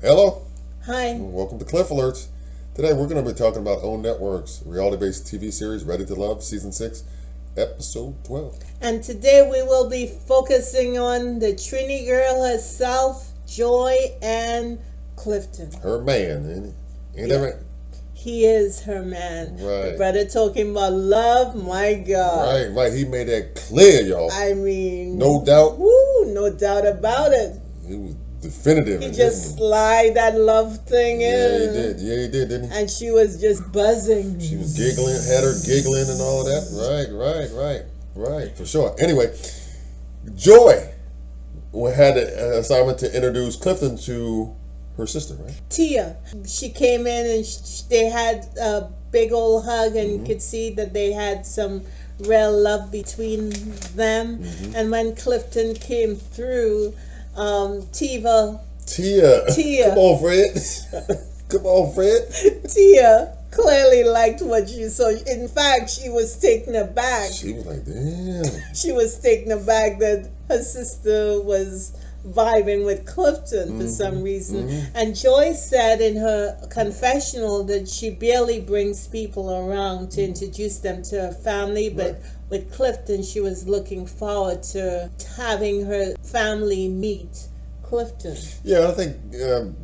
Hello. Hi. Welcome to Cliff Alerts. Today we're going to be talking about OWN Network's reality-based TV series Ready to Love, Season 6, Episode 12. And today we will be focusing on the Trini girl herself, Joy, and Clifton. Her man, ain't that right? He is her man. Right. The brother talking about love, my God. Right. He made that clear, y'all. I mean, no doubt. No doubt about it. He was definitive. He just slide that love thing in. Yeah, he did, didn't he? And she was just buzzing. She was giggling, had her giggling and all of that. Right, for sure. Anyway, Joy had an assignment to introduce Clifton to her sister, right? Tia. She came in and they had a big old hug, and you could see that they had some real love between them. And when Clifton came through, Tia. Come on, Fred. Tia clearly liked what she saw. In fact, she was taken aback. She was like, damn. She was taken aback that her sister was vibing with Clifton for some reason. And Joy said in her confessional that she barely brings people around to introduce them to her family, but with Clifton she was looking forward to having her family meet Clifton. Yeah, I think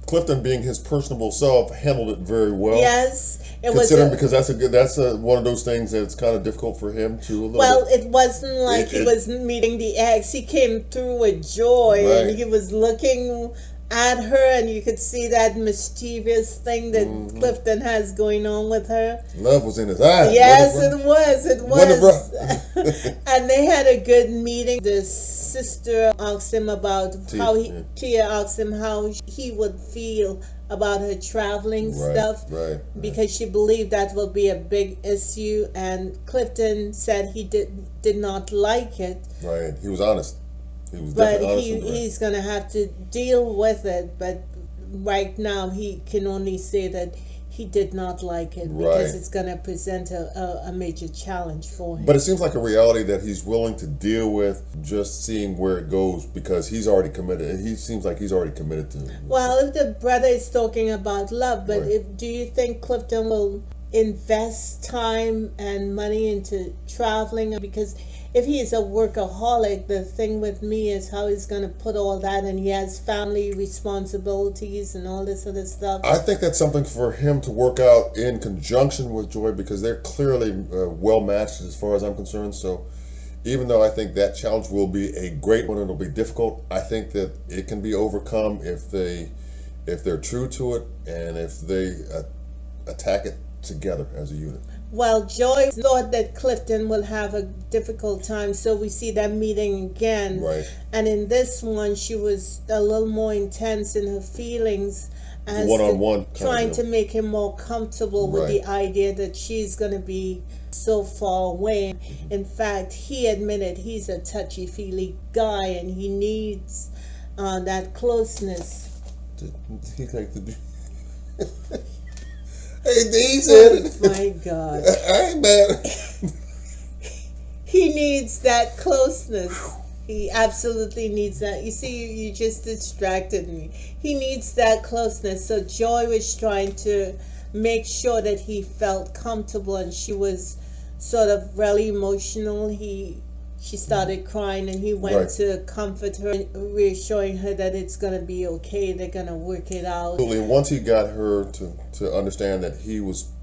Clifton, being his personable self, handled it very well. Yes, it considering because that's one of those things that's kind of difficult for him too. It wasn't like he was meeting the ex. He came through with Joy, and he was looking at her, and you could see that mischievous thing that Clifton has going on with her. Love was in his eyes. Yes, it was. And they had a good meeting. The sister asked him about Tia asked him how he would feel about her traveling stuff, because she believed that would be a big issue, and Clifton said he did not like it. Right, he was honest. He was but definitely honest. He's going to have to deal with it. But right now, he can only say that he did not like it because it's going to present a major challenge for him. But it seems like a reality that he's willing to deal with, just seeing where it goes, because he's already committed. He seems like he's already committed to it. Well, if the brother is talking about love, but do you think Clifton will invest time and money into traveling? Because if he is a workaholic, the thing with me is how he's going to put all that, and he has family responsibilities and all this other stuff. I think that's something for him to work out in conjunction with Joy, because they're clearly well matched as far as I'm concerned. So even though I think that challenge will be a great one and it'll be difficult, I think that it can be overcome if they're true to it and if they attack it together as a unit. Well, Joy thought that Clifton will have a difficult time, so we see them meeting again. And in this one, she was a little more intense in her feelings, as one-on-one trying to make him more comfortable with the idea that she's going to be so far away. In fact, he admitted he's a touchy-feely guy and he needs that closeness. He like to do. He said it. My God. I ain't mad. He needs that closeness. He absolutely needs that. You see, you just distracted me. He needs that closeness. So Joy was trying to make sure that he felt comfortable, and she was sort of really emotional. She started crying, and he went to comfort her, reassuring her that it's going to be okay. They're going to work it out. Absolutely. Once he got her to understand that he was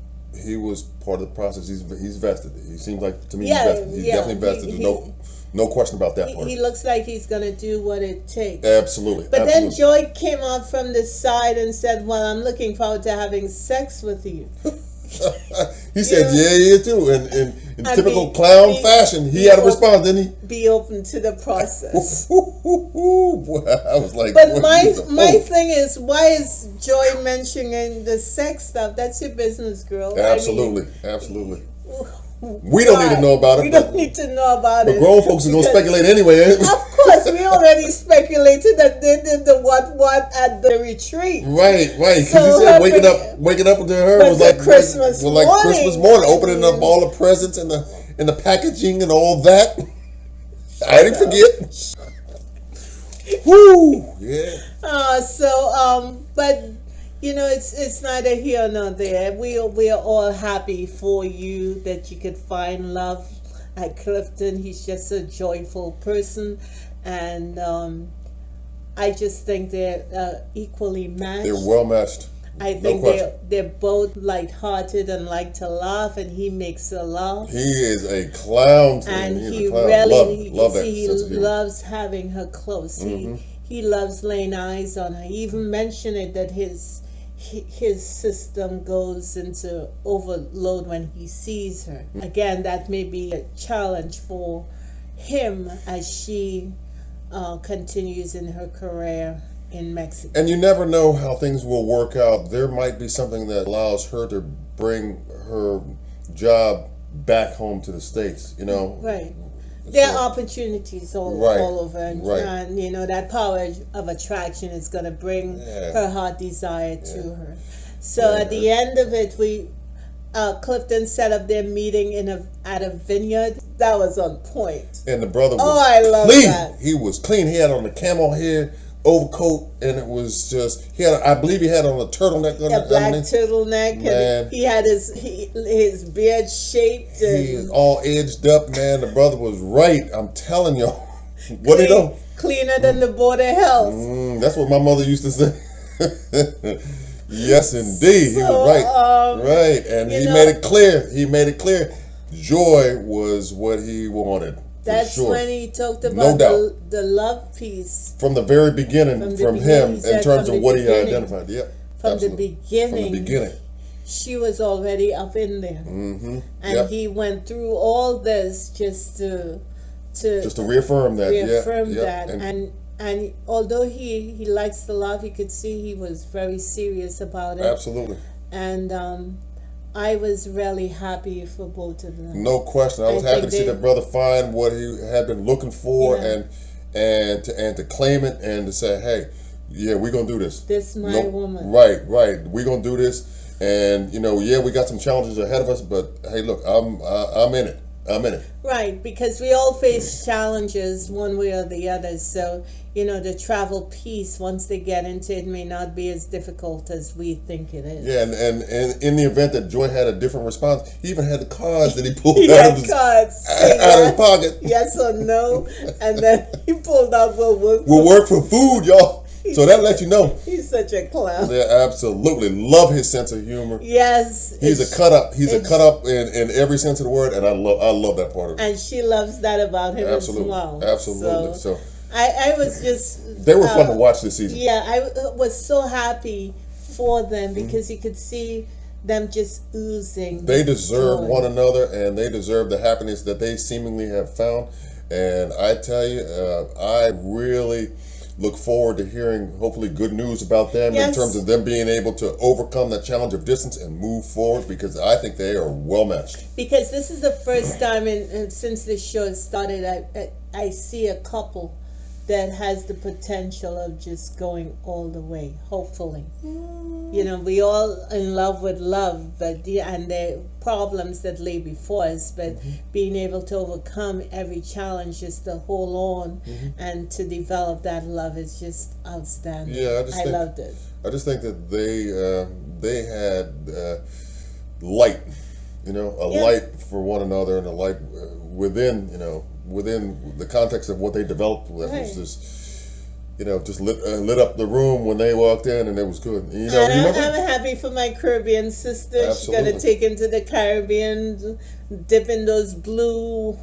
part of the process, he's vested. He seems like, to me, he's vested. He's definitely vested. There's no question about that part. He looks like he's going to do what it takes. Absolutely. But then Joy came out from the side and said, well, I'm looking forward to having sex with you. He said, yeah, too. And in typical clown fashion, he had a response, didn't he? Be open to the process. Boy, I was like, but my thing is, why is Joy mentioning the sex stuff? That's your business, girl. Absolutely. We don't need to know about it. We don't need to know about it. But grown folks are going to speculate anyway. Of course, we already speculated that they did the what at the retreat. Right. Because he said waking up to her was like Christmas morning, opening up all the presents and the packaging and all that. I didn't forget. Woo! Yeah. But it's neither here nor there. We are all happy for you that you could find love at Clifton. He's just a joyful person, and I just think they're equally matched. They're well matched. I No think question. they're both lighthearted and like to laugh, and he makes her laugh. He is a clown. And He's he a clown. really, you love can that see he sense of humor. loves having her close. He loves laying eyes on her. He even mentioned it that his system goes into overload when he sees her. Again, that may be a challenge for him as she continues in her career in Mexico. And you never know how things will work out. There might be something that allows her to bring her job back home to the States, Right. There So- are opportunities all Right, over, and right. that power of attraction is going to bring Yeah. her heart desire to her. So Yeah. at the end of it, Clifton set up their meeting at a vineyard. That was on point. And the brother was I love clean. that. He was clean. He had on a camel hair overcoat, and it was just I believe he had on a turtleneck A black underneath. turtleneck, Man. and he had his beard shaped. He is And all edged up, man. The brother was right. I'm telling y'all. What do you know? cleaner than the Board of Health. That's what my mother used to say. Yes, indeed. He was right. Right. And he made it clear. He made it clear. Joy was what he wanted. That's for sure. when he talked No about doubt. the love piece. From the very beginning, From the from beginning, him, he in said terms from of the what he beginning. identified. Yep. From Absolutely. the beginning. From the beginning. She was already up in there. Mm-hmm. And he went through all this just to reaffirm that. reaffirm yeah. that. And although he likes to laugh, you could see he was very serious about it. Absolutely. And I was really happy for both of them. No question. I was I happy think to see they- that brother find what he had been looking for, Yeah. and to claim it and to say, hey, yeah, we're gonna do this. This my woman. Right. We're gonna do this, and we got some challenges ahead of us, but hey, look, I'm in it. I'm in it. Right, because we all face challenges one way or the other. So, the travel piece, once they get into it, may not be as difficult as we think it is. Yeah, and in the event that Joy had a different response, he even had the cards that he pulled He out had of his cards. out of his pocket. Yes or no. And then he pulled out We'll work for food, y'all. So that lets you know. He's such a clown. Yeah, absolutely. Love his sense of humor. Yes. He's a cut up. He's a cut up in every sense of the word, and I love that part of it. And she loves that about him Absolutely. as well. Absolutely. So I was just... they were fun to watch this season. Yeah, I was so happy for them because you could see them just oozing. They deserve joy. one another, and they deserve the happiness that they seemingly have found. And I tell you, I really look forward to hearing hopefully good news about them in terms of them being able to overcome the challenge of distance and move forward, because I think they are well matched. Because this is the first time since this show started, I see a couple that has the potential of just going all the way, hopefully. We all in love with love, and the problems that lay before us, but being able to overcome every challenge, just to hold on and to develop that love is just outstanding. Yeah, I loved it. I just think that they had light, light for one another, and a light within the context of what they developed with. Right. It was just lit up the room when they walked in, and it was good. And remember? I'm happy for my Caribbean sister. She's Absolutely. gonna take him to the Caribbean, dip in those blue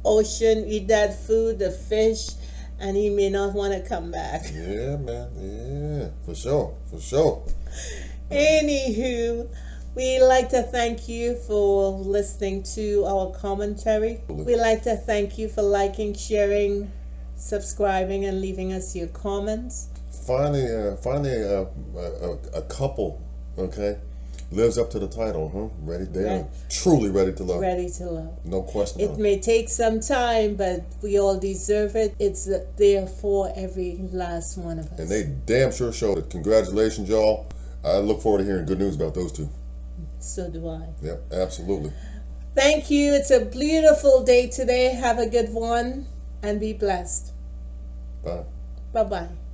ocean, eat that food, the fish, and he may not want to come back. Yeah, man. Yeah, for sure. Anywho, we'd like to thank you for listening to our commentary. We'd like to thank you for liking, sharing, subscribing, and leaving us your comments. Finally, a couple, okay, lives up to the title, huh? They are truly ready to love. Ready to love. No question. It may take some time, but we all deserve it. It's there for every last one of us. And they damn sure showed it. Congratulations, y'all. I look forward to hearing good news about those two. So do I. Yep, absolutely. Thank you. It's a beautiful day today. Have a good one and be blessed. Bye. Bye bye.